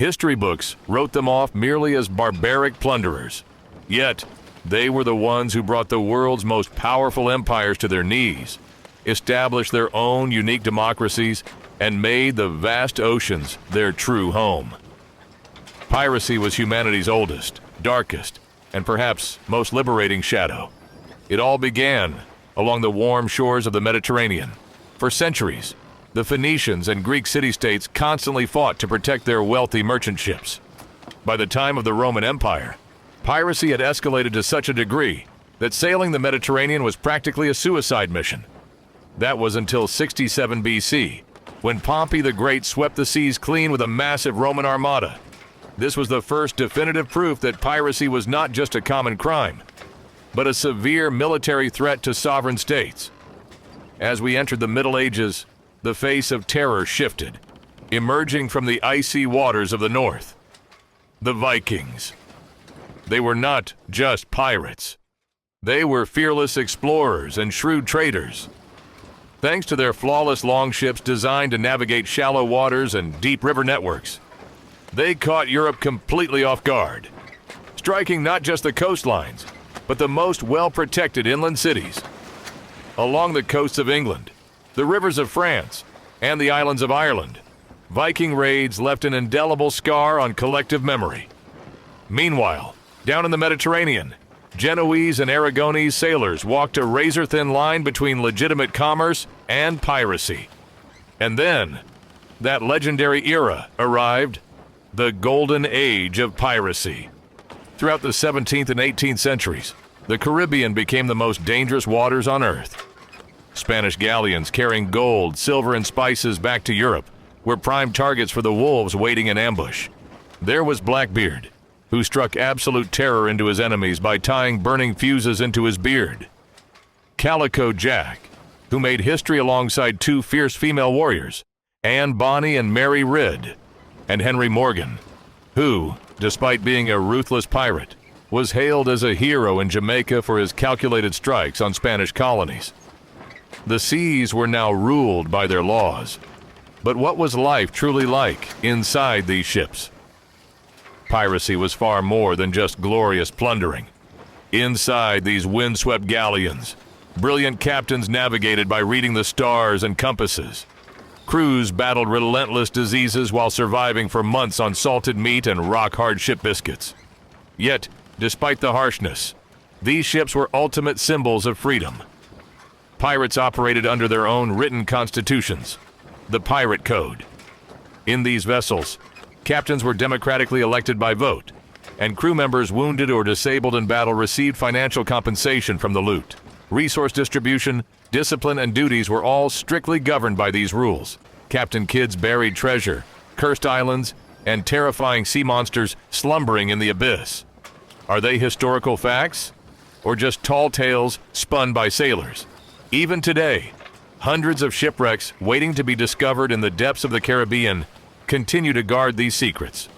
History books wrote them off merely as barbaric plunderers. Yet, they were the ones who brought the world's most powerful empires to their knees, established their own unique democracies, and made the vast oceans their true home. Piracy was humanity's oldest, darkest, and perhaps most liberating shadow. It all began along the warm shores of the Mediterranean. For centuries, the Phoenicians and Greek city-states constantly fought to protect their wealthy merchant ships. By the time of the Roman Empire, piracy had escalated to such a degree that sailing the Mediterranean was practically a suicide mission. That was until 67 BC, when Pompey the Great swept the seas clean with a massive Roman armada. This was the first definitive proof that piracy was not just a common crime, but a severe military threat to sovereign states. As we entered the Middle Ages, the face of terror shifted, emerging from the icy waters of the north. The Vikings. They were not just pirates. They were fearless explorers and shrewd traders. Thanks to their flawless longships designed to navigate shallow waters and deep river networks, they caught Europe completely off guard, striking not just the coastlines, but the most well-protected inland cities. Along the coasts of England, the rivers of France, and the islands of Ireland, Viking raids left an indelible scar on collective memory. Meanwhile, down in the Mediterranean, Genoese and Aragonese sailors walked a razor-thin line between legitimate commerce and piracy. And then, that legendary era arrived, the Golden Age of piracy. Throughout the 17th and 18th centuries, the Caribbean became the most dangerous waters on Earth. Spanish galleons carrying gold, silver, and spices back to Europe were prime targets for the wolves waiting in ambush. There was Blackbeard, who struck absolute terror into his enemies by tying burning fuses into his beard. Calico Jack, who made history alongside two fierce female warriors, Anne Bonny and Mary Ridd, and Henry Morgan, who, despite being a ruthless pirate, was hailed as a hero in Jamaica for his calculated strikes on Spanish colonies. The seas were now ruled by their laws. But what was life truly like inside these ships? Piracy was far more than just glorious plundering. Inside these windswept galleons, brilliant captains navigated by reading the stars and compasses. Crews battled relentless diseases while surviving for months on salted meat and rock-hard ship biscuits. Yet, despite the harshness, these ships were ultimate symbols of freedom. Pirates operated under their own written constitutions, the Pirate Code. In these vessels, captains were democratically elected by vote, and crew members wounded or disabled in battle received financial compensation from the loot. Resource distribution, discipline, and duties were all strictly governed by these rules. Captain Kidd's buried treasure, cursed islands, and terrifying sea monsters slumbering in the abyss. Are they historical facts, or just tall tales spun by sailors? Even today, hundreds of shipwrecks waiting to be discovered in the depths of the Caribbean continue to guard these secrets.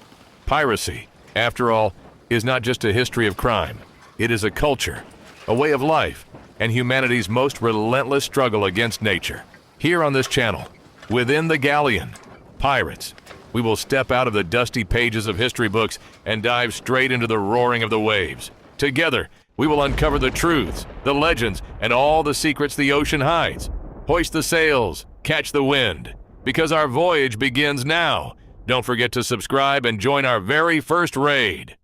Piracy, after all, is not just a history of crime. It is a culture, a way of life, and humanity's most relentless struggle against nature. Here on this channel, Within the Galleon, Pirates, we will step out of the dusty pages of history books and dive straight into the roaring of the waves. Together, we will uncover the truths, the legends, and all the secrets the ocean hides. Hoist the sails, catch the wind, because our voyage begins now. Don't forget to subscribe and join our very first raid.